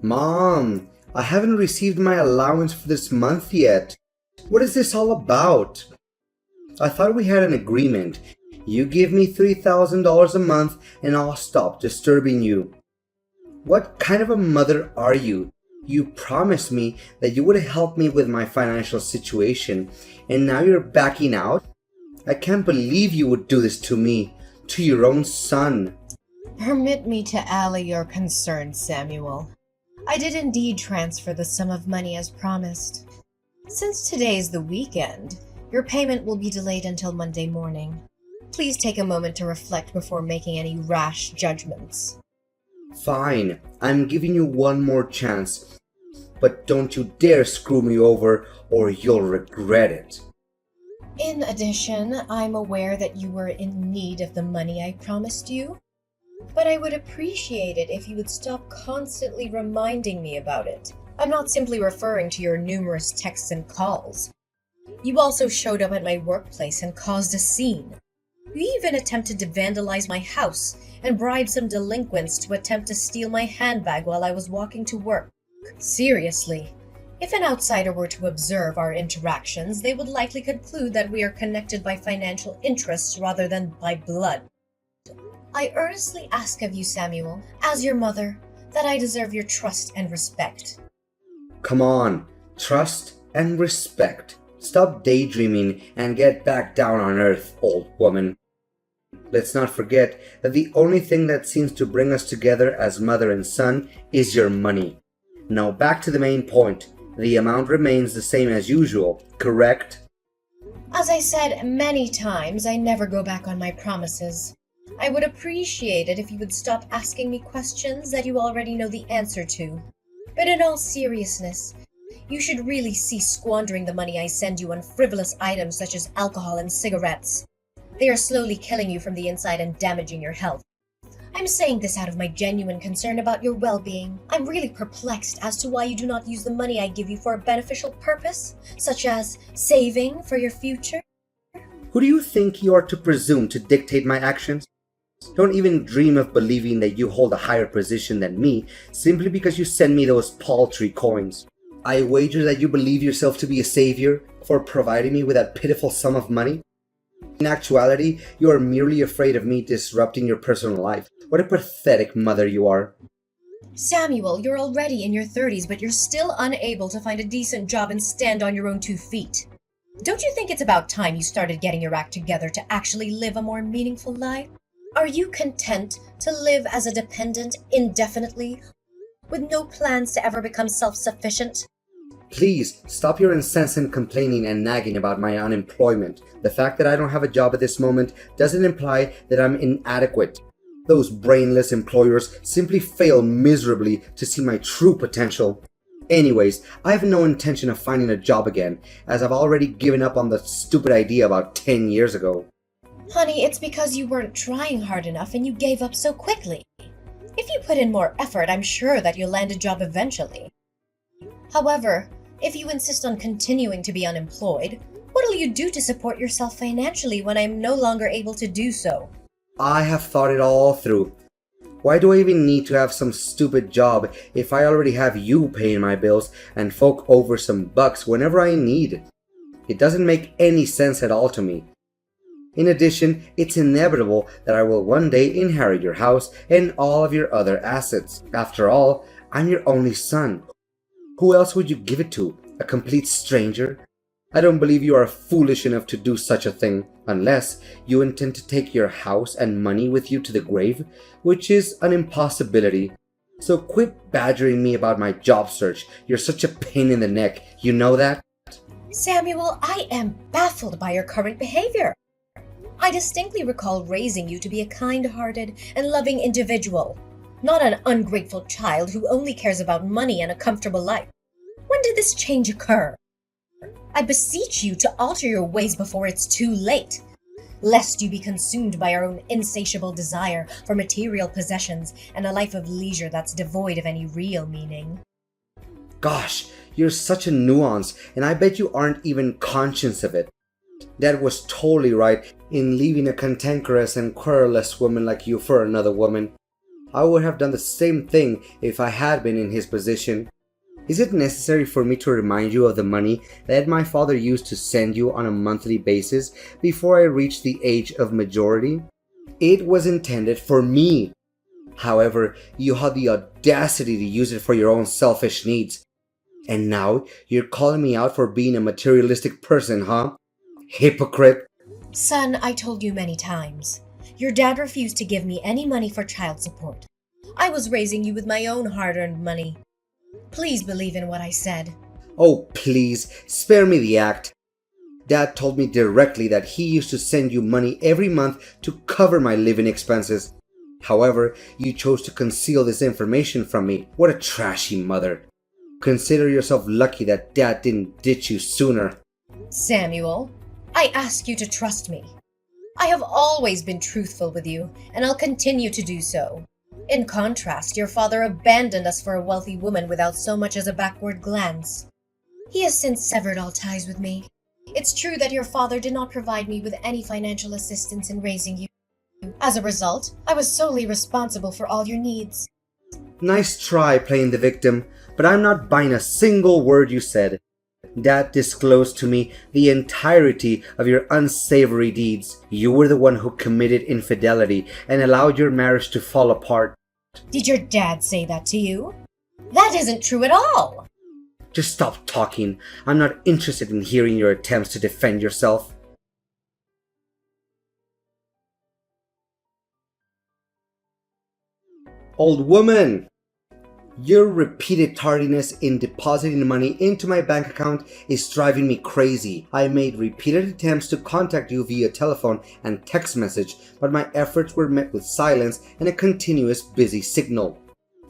Mom, I haven't received my allowance for this month yet. What is this all about? I thought we had an agreement. You give me $3,000 a month and I'll stop disturbing you. What kind of a mother are you? You promised me that you would help me with my financial situation, and now you're backing out? I can't believe you would do this to me, to your own son. Permit me to allay your concerns, Samuel. I did indeed transfer the sum of money as promised. Since today is the weekend, your payment will be delayed until Monday morning. Please take a moment to reflect before making any rash judgments. Fine, I'm giving you one more chance. But don't you dare screw me over or you'll regret it. In addition, I'm aware that you were in need of the money I promised you, but I would appreciate it if you would stop constantly reminding me about it. I'm not simply referring to your numerous texts and calls. You also showed up at my workplace and caused a scene. You even attempted to vandalize my house and bribe some delinquents to attempt to steal my handbag while I was walking to work. Seriously, if an outsider were to observe our interactions, they would likely conclude that we are connected by financial interests rather than by blood. I earnestly ask of you, Samuel, as your mother, that I deserve your trust and respect. Come on, trust and respect. Stop daydreaming and get back down on earth, old woman. Let's not forget that the only thing that seems to bring us together as mother and son is your money. Now back to the main point. The amount remains the same as usual, correct? As I said many times, I never go back on my promises. I would appreciate it if you would stop asking me questions that you already know the answer to. But in all seriousness, you should really cease squandering the money I send you on frivolous items such as alcohol and cigarettes. They are slowly killing you from the inside and damaging your health. I'm saying this out of my genuine concern about your well-being. I'm really perplexed as to why you do not use the money I give you for a beneficial purpose, such as saving for your future. Who do you think you are to presume to dictate my actions? Don't even dream of believing that you hold a higher position than me simply because you send me those paltry coins. I wager that you believe yourself to be a savior for providing me with that pitiful sum of money. In actuality, you are merely afraid of me disrupting your personal life. What a pathetic mother you are. Samuel, you're already in your 30s, but you're still unable to find a decent job and stand on your own 2 feet. Don't you think it's about time you started getting your act together to actually live a more meaningful life? Are you content to live as a dependent indefinitely, with no plans to ever become self-sufficient? Please, stop your incessant complaining and nagging about my unemployment. The fact that I don't have a job at this moment doesn't imply that I'm inadequate. Those brainless employers simply fail miserably to see my true potential. Anyways, I have no intention of finding a job again, as I've already given up on the stupid idea about 10 years ago. Honey, it's because you weren't trying hard enough and you gave up so quickly. If you put in more effort, I'm sure that you'll land a job eventually. However, if you insist on continuing to be unemployed, what'll you do to support yourself financially when I'm no longer able to do so? I have thought it all through. Why do I even need to have some stupid job if I already have you paying my bills and fork over some bucks whenever I need? It doesn't make any sense at all to me. In addition, it's inevitable that I will one day inherit your house and all of your other assets. After all, I'm your only son. Who else would you give it to? A complete stranger? I don't believe you are foolish enough to do such a thing, unless you intend to take your house and money with you to the grave, which is an impossibility. So quit badgering me about my job search. You're such a pain in the neck, you know that? Samuel, I am baffled by your current behavior. I distinctly recall raising you to be a kind-hearted and loving individual, not an ungrateful child who only cares about money and a comfortable life. When did this change occur? I beseech you to alter your ways before it's too late, lest you be consumed by your own insatiable desire for material possessions and a life of leisure that's devoid of any real meaning. Gosh, you're such a nuance, and I bet you aren't even conscious of it. Dad was totally right in leaving a cantankerous and querulous woman like you for another woman. I would have done the same thing if I had been in his position. Is it necessary for me to remind you of the money that my father used to send you on a monthly basis before I reached the age of majority? It was intended for me. However, you had the audacity to use it for your own selfish needs. And now you're calling me out for being a materialistic person, huh? Hypocrite. Son, I told you many times. Your dad refused to give me any money for child support. I was raising you with my own hard-earned money. Please believe in what I said. Oh, please, spare me the act. Dad told me directly that he used to send you money every month to cover my living expenses. However, you chose to conceal this information from me. What a trashy mother. Consider yourself lucky that Dad didn't ditch you sooner. Samuel, I ask you to trust me. I have always been truthful with you, and I'll continue to do so. In contrast, your father abandoned us for a wealthy woman without so much as a backward glance. He has since severed all ties with me. It's true that your father did not provide me with any financial assistance in raising you. As a result, I was solely responsible for all your needs. Nice try playing the victim, but I'm not buying a single word you said. Dad disclosed to me the entirety of your unsavory deeds. You were the one who committed infidelity and allowed your marriage to fall apart. Did your dad say that to you? That isn't true at all! Just stop talking. I'm not interested in hearing your attempts to defend yourself. Old woman! Your repeated tardiness in depositing money into my bank account is driving me crazy. I made repeated attempts to contact you via telephone and text message, but my efforts were met with silence and a continuous busy signal.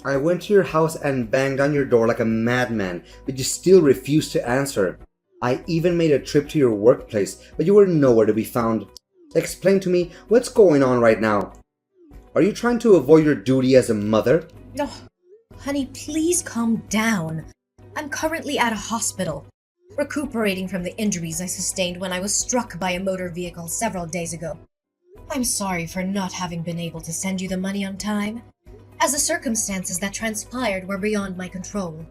I went to your house and banged on your door like a madman, but you still refused to answer. I even made a trip to your workplace, but you were nowhere to be found. Explain to me what's going on right now. Are you trying to avoid your duty as a mother? No. Honey, please calm down. I'm currently at a hospital, recuperating from the injuries I sustained when I was struck by a motor vehicle several days ago. I'm sorry for not having been able to send you the money on time, as the circumstances that transpired were beyond my control.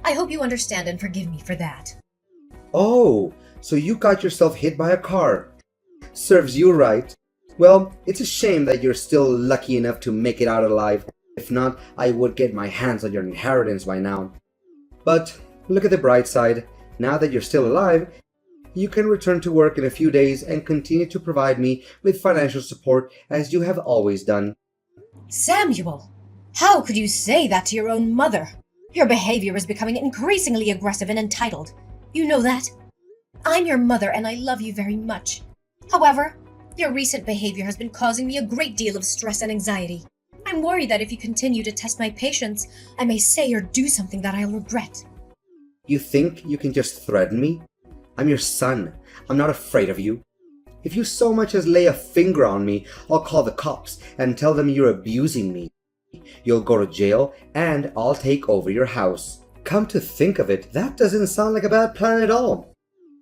I hope you understand and forgive me for that. Oh, so you got yourself hit by a car. Serves you right. Well, it's a shame that you're still lucky enough to make it out alive. If not, I would get my hands on your inheritance by now. But look at the bright side. Now that you're still alive, you can return to work in a few days and continue to provide me with financial support as you have always done. Samuel, how could you say that to your own mother? Your behavior is becoming increasingly aggressive and entitled. You know that? I'm your mother and I love you very much. However, your recent behavior has been causing me a great deal of stress and anxiety. I'm worried that if you continue to test my patience, I may say or do something that I'll regret. You think you can just threaten me? I'm your son. I'm not afraid of you. If you so much as lay a finger on me, I'll call the cops and tell them you're abusing me. You'll go to jail and I'll take over your house. Come to think of it, that doesn't sound like a bad plan at all.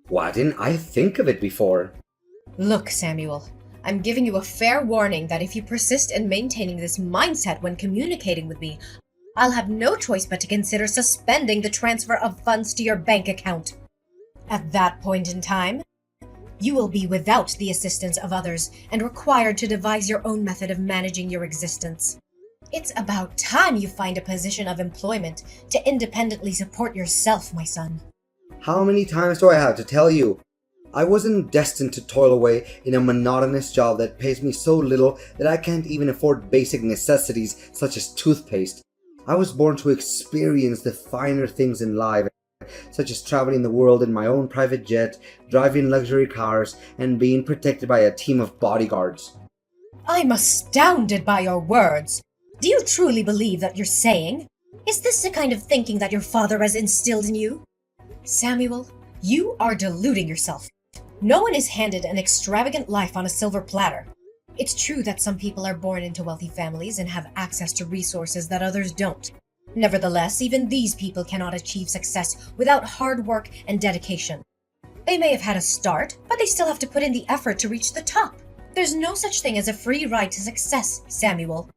Why didn't I think of it before? Look, Samuel, I'm giving you a fair warning that if you persist in maintaining this mindset when communicating with me, I'll have no choice but to consider suspending the transfer of funds to your bank account. At that point in time, you will be without the assistance of others and required to devise your own method of managing your existence. It's about time you find a position of employment to independently support yourself, my son. How many times do I have to tell you? I wasn't destined to toil away in a monotonous job that pays me so little that I can't even afford basic necessities such as toothpaste. I was born to experience the finer things in life, such as traveling the world in my own private jet, driving luxury cars, and being protected by a team of bodyguards. I'm astounded by your words. Do you truly believe that you're saying? Is this the kind of thinking that your father has instilled in you? Samuel, you are deluding yourself. No one is handed an extravagant life on a silver platter. It's true that some people are born into wealthy families and have access to resources that others don't. Nevertheless, even these people cannot achieve success without hard work and dedication. They may have had a start, but they still have to put in the effort to reach the top. There's no such thing as a free ride to success, Samuel.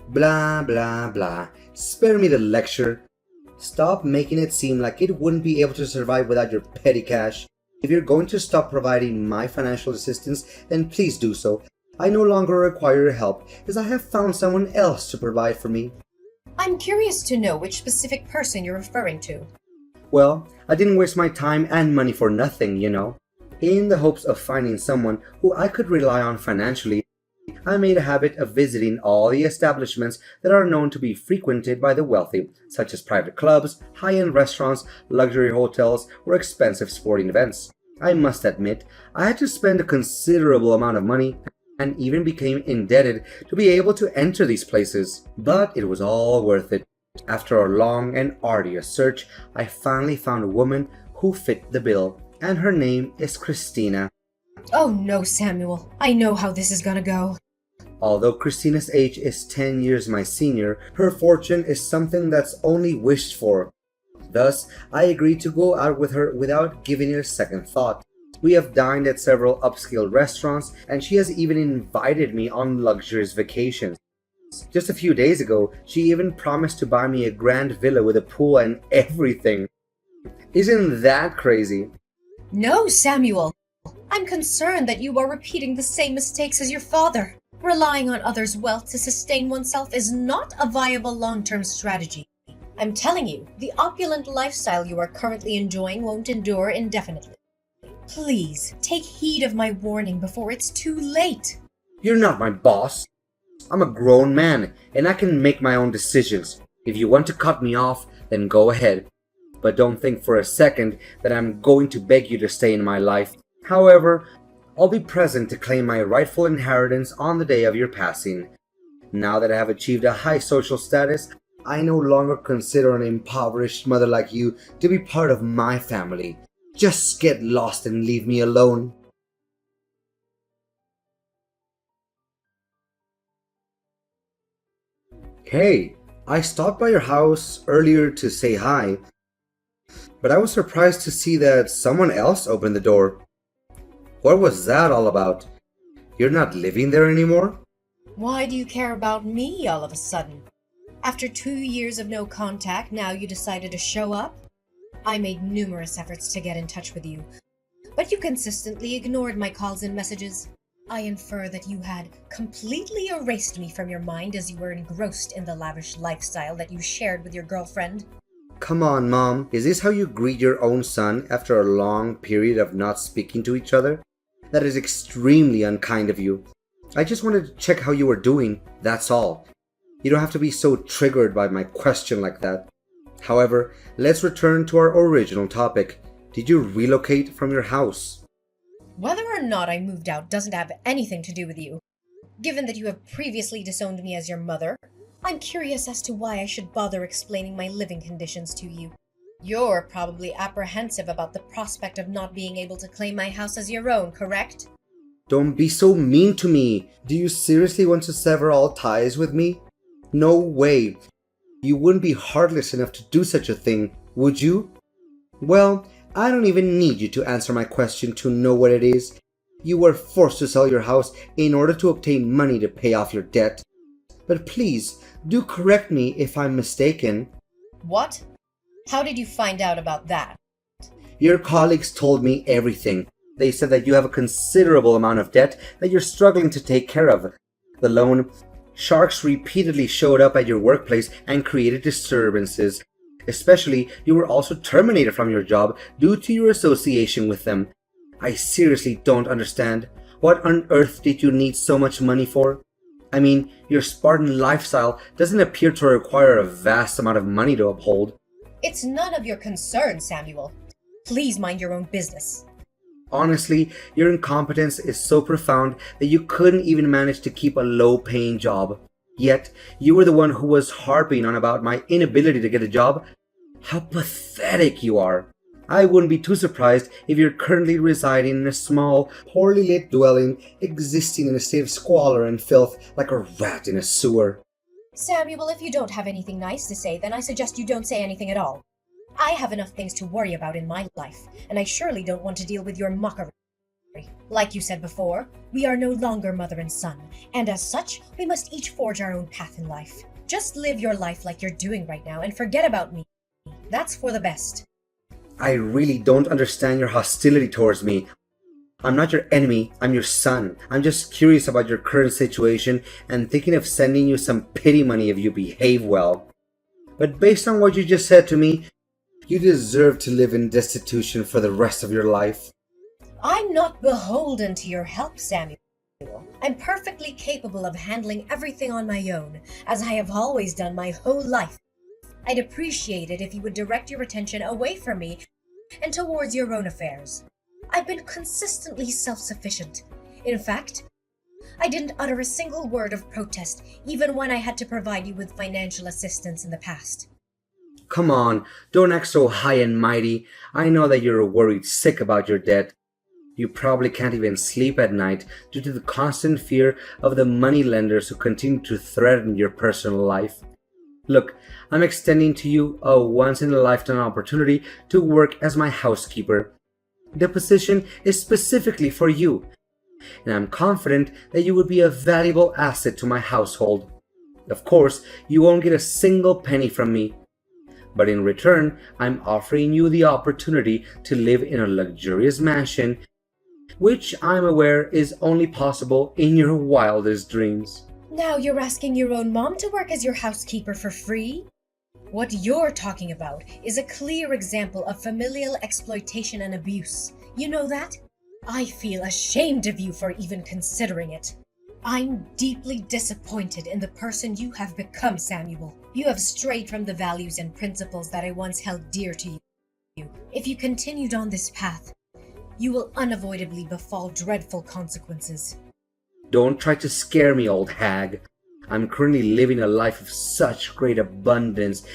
Blah, blah, blah. Spare me the lecture. Stop making it seem like it wouldn't be able to survive without your petty cash. If you're going to stop providing my financial assistance, then please do so. I no longer require your help, as I have found someone else to provide for me. I'm curious to know which specific person you're referring to. Well, I didn't waste my time and money for nothing, you know. In the hopes of finding someone who I could rely on financially, I made a habit of visiting all the establishments that are known to be frequented by the wealthy, such as private clubs, high-end restaurants, luxury hotels, or expensive sporting events. I must admit, I had to spend a considerable amount of money and even became indebted to be able to enter these places. But it was all worth it. After a long and arduous search, I finally found a woman who fit the bill, and her name is Christina. Oh no, Samuel. I know how this is gonna go. Although Christina's age is 10 years my senior, her fortune is something that's only wished for. Thus, I agreed to go out with her without giving it a second thought. We have dined at several upscale restaurants, and she has even invited me on luxurious vacations. Just a few days ago, she even promised to buy me a grand villa with a pool and everything. Isn't that crazy? No, Samuel. I'm concerned that you are repeating the same mistakes as your father. Relying on others' wealth to sustain oneself is not a viable long-term strategy. I'm telling you, the opulent lifestyle you are currently enjoying won't endure indefinitely. Please, take heed of my warning before it's too late. You're not my boss. I'm a grown man, and I can make my own decisions. If you want to cut me off, then go ahead. But don't think for a second that I'm going to beg you to stay in my life. However, I'll be present to claim my rightful inheritance on the day of your passing. Now that I have achieved a high social status, I no longer consider an impoverished mother like you to be part of my family. Just get lost and leave me alone. Hey, I stopped by your house earlier to say hi, but I was surprised to see that someone else opened the door. What was that all about? You're not living there anymore? Why do you care about me all of a sudden? After 2 years of no contact, now you decided to show up? I made numerous efforts to get in touch with you, but you consistently ignored my calls and messages. I infer that you had completely erased me from your mind as you were engrossed in the lavish lifestyle that you shared with your girlfriend. Come on, Mom. Is this how you greet your own son after a long period of not speaking to each other? That is extremely unkind of you. I just wanted to check how you were doing, that's all. You don't have to be so triggered by my question like that. However, let's return to our original topic. Did you relocate from your house? Whether or not I moved out doesn't have anything to do with you. Given that you have previously disowned me as your mother, I'm curious as to why I should bother explaining my living conditions to you. You're probably apprehensive about the prospect of not being able to claim my house as your own, correct? Don't be so mean to me. Do you seriously want to sever all ties with me? No way. You wouldn't be heartless enough to do such a thing, would you? Well, I don't even need you to answer my question to know what it is. You were forced to sell your house in order to obtain money to pay off your debt. But please, do correct me if I'm mistaken. What? How did you find out about that? Your colleagues told me everything. They said that you have a considerable amount of debt that you're struggling to take care of. The loan sharks repeatedly showed up at your workplace and created disturbances. Especially, you were also terminated from your job due to your association with them. I seriously don't understand. What on earth did you need so much money for? I mean, your Spartan lifestyle doesn't appear to require a vast amount of money to uphold. It's none of your concern, Samuel. Please mind your own business. Honestly, your incompetence is so profound that you couldn't even manage to keep a low-paying job. Yet, you were the one who was harping on about my inability to get a job. How pathetic you are. I wouldn't be too surprised if you're currently residing in a small, poorly lit dwelling, existing in a state of squalor and filth like a rat in a sewer. Samuel, if you don't have anything nice to say, then I suggest you don't say anything at all. I have enough things to worry about in my life, and I surely don't want to deal with your mockery. Like you said before, we are no longer mother and son, and as such, we must each forge our own path in life. Just live your life like you're doing right now and forget about me. That's for the best. I really don't understand your hostility towards me. I'm not your enemy, I'm your son. I'm just curious about your current situation and thinking of sending you some pity money if you behave well. But based on what you just said to me, you deserve to live in destitution for the rest of your life. I'm not beholden to your help, Samuel. I'm perfectly capable of handling everything on my own, as I have always done my whole life. I'd appreciate it if you would direct your attention away from me and towards your own affairs. I've been consistently self-sufficient. In fact, I didn't utter a single word of protest, even when I had to provide you with financial assistance in the past. Come on, don't act so high and mighty. I know that you're worried sick about your debt. You probably can't even sleep at night due to the constant fear of the moneylenders who continue to threaten your personal life. Look, I'm extending to you a once-in-a-lifetime opportunity to work as my housekeeper. The position is specifically for you, and I'm confident that you would be a valuable asset to my household. Of course, you won't get a single penny from me, but in return, I'm offering you the opportunity to live in a luxurious mansion, which I'm aware is only possible in your wildest dreams. Now you're asking your own mom to work as your housekeeper for free? What you're talking about is a clear example of familial exploitation and abuse. You know that? I feel ashamed of you for even considering it. I'm deeply disappointed in the person you have become, Samuel. You have strayed from the values and principles that I once held dear to you. If you continued on this path, you will unavoidably befall dreadful consequences. Don't try to scare me, old hag. I'm currently living a life of such great abundance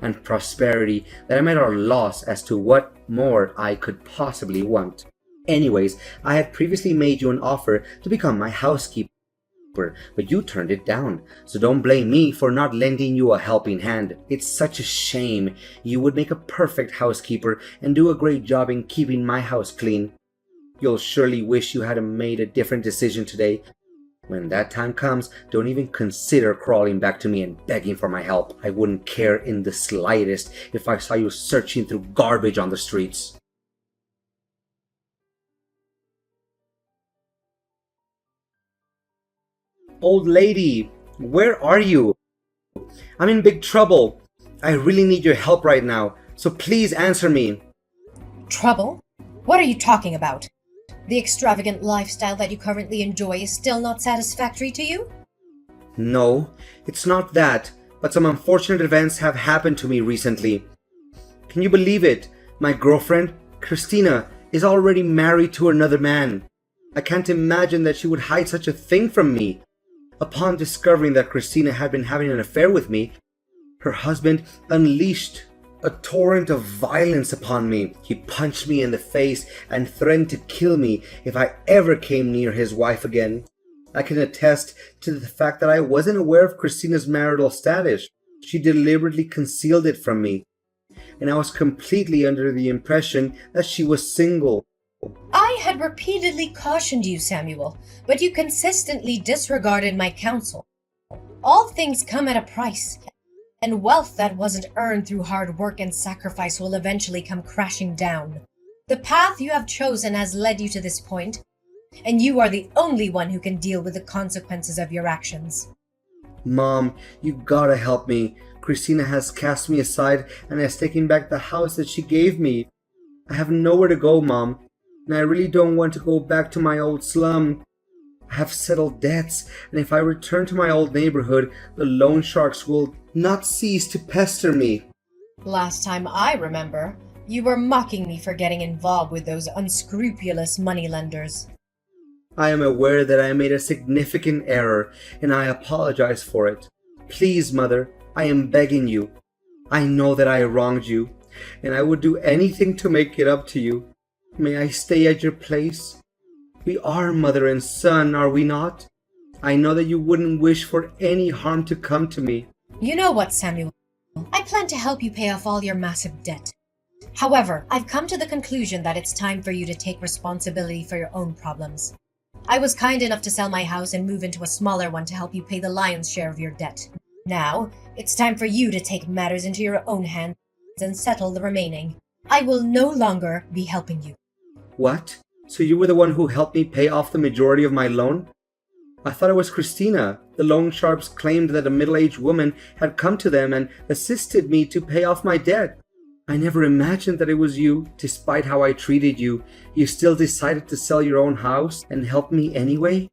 and prosperity that I'm at a loss as to what more I could possibly want. Anyways, I had previously made you an offer to become my housekeeper, but you turned it down, so don't blame me for not lending you a helping hand. It's such a shame. You would make a perfect housekeeper and do a great job in keeping my house clean. You'll surely wish you had made a different decision today. When that time comes, don't even consider crawling back to me and begging for my help. I wouldn't care in the slightest if I saw you searching through garbage on the streets. Old lady, where are you? I'm in big trouble. I really need your help right now, so please answer me. Trouble? What are you talking about? The extravagant lifestyle that you currently enjoy is still not satisfactory to you? No, it's not that, but some unfortunate events have happened to me recently. Can you believe it? My girlfriend, Christina, is already married to another man. I can't imagine that she would hide such a thing from me. Upon discovering that Christina had been having an affair with me, her husband unleashed a torrent of violence upon me. He punched me in the face and threatened to kill me if I ever came near his wife again. I can attest to the fact that I wasn't aware of Christina's marital status. She deliberately concealed it from me, and I was completely under the impression that she was single. I had repeatedly cautioned you, Samuel, but you consistently disregarded my counsel. All things come at a price, and wealth that wasn't earned through hard work and sacrifice will eventually come crashing down. The path you have chosen has led you to this point, and you are the only one who can deal with the consequences of your actions. Mom, you gotta help me. Christina has cast me aside and has taken back the house that she gave me. I have nowhere to go, Mom, and I really don't want to go back to my old slum. I have settled debts, and if I return to my old neighborhood, the loan sharks will not cease to pester me. Last time I remember, you were mocking me for getting involved with those unscrupulous moneylenders. I am aware that I made a significant error, and I apologize for it. Please, Mother, I am begging you. I know that I wronged you, and I would do anything to make it up to you. May I stay at your place? We are mother and son, are we not? I know that you wouldn't wish for any harm to come to me. You know what, Samuel? I plan to help you pay off all your massive debt. However, I've come to the conclusion that it's time for you to take responsibility for your own problems. I was kind enough to sell my house and move into a smaller one to help you pay the lion's share of your debt. Now, it's time for you to take matters into your own hands and settle the remaining. I will no longer be helping you. What? So you were the one who helped me pay off the majority of my loan? I thought it was Christina. The loan sharps claimed that a middle-aged woman had come to them and assisted me to pay off my debt. I never imagined that it was you. Despite how I treated you, you still decided to sell your own house and help me anyway?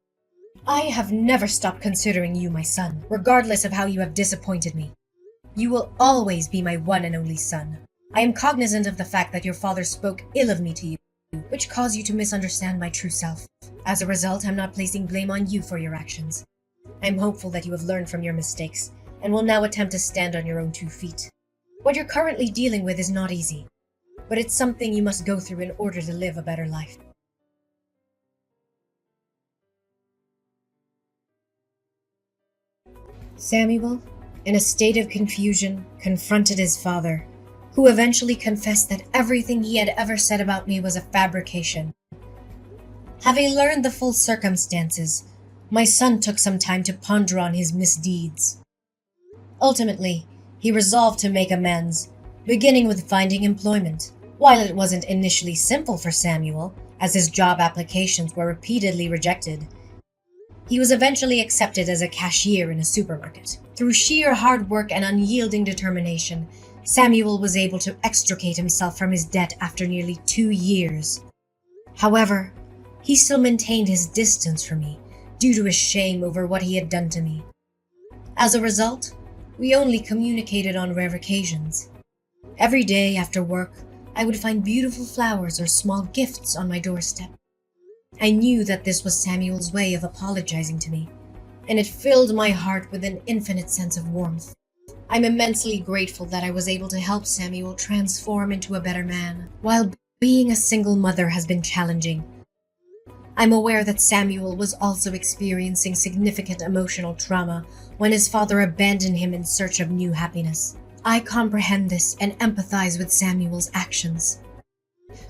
I have never stopped considering you my son, regardless of how you have disappointed me. You will always be my one and only son. I am cognizant of the fact that your father spoke ill of me to you, which caused you to misunderstand my true self. As a result, I'm not placing blame on you for your actions. I'm hopeful that you have learned from your mistakes and will now attempt to stand on your own 2 feet. What you're currently dealing with is not easy, but it's something you must go through in order to live a better life. Samuel, in a state of confusion, confronted his father, who eventually confessed that everything he had ever said about me was a fabrication. Having learned the full circumstances, my son took some time to ponder on his misdeeds. Ultimately, he resolved to make amends, beginning with finding employment. While it wasn't initially simple for Samuel, as his job applications were repeatedly rejected, he was eventually accepted as a cashier in a supermarket. Through sheer hard work and unyielding determination, Samuel was able to extricate himself from his debt after nearly 2 years. However, he still maintained his distance from me due to his shame over what he had done to me. As a result, we only communicated on rare occasions. Every day after work, I would find beautiful flowers or small gifts on my doorstep. I knew that this was Samuel's way of apologizing to me, and it filled my heart with an infinite sense of warmth. I'm immensely grateful that I was able to help Samuel transform into a better man. While being a single mother has been challenging, I'm aware that Samuel was also experiencing significant emotional trauma when his father abandoned him in search of new happiness. I comprehend this and empathize with Samuel's actions.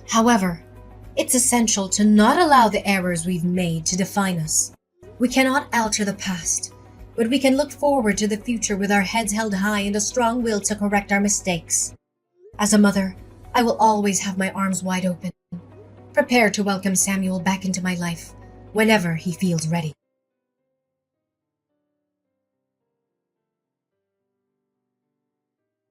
However, it's essential to not allow the errors we've made to define us. We cannot alter the past, but we can look forward to the future with our heads held high and a strong will to correct our mistakes. As a mother, I will always have my arms wide open, prepared to welcome Samuel back into my life whenever he feels ready.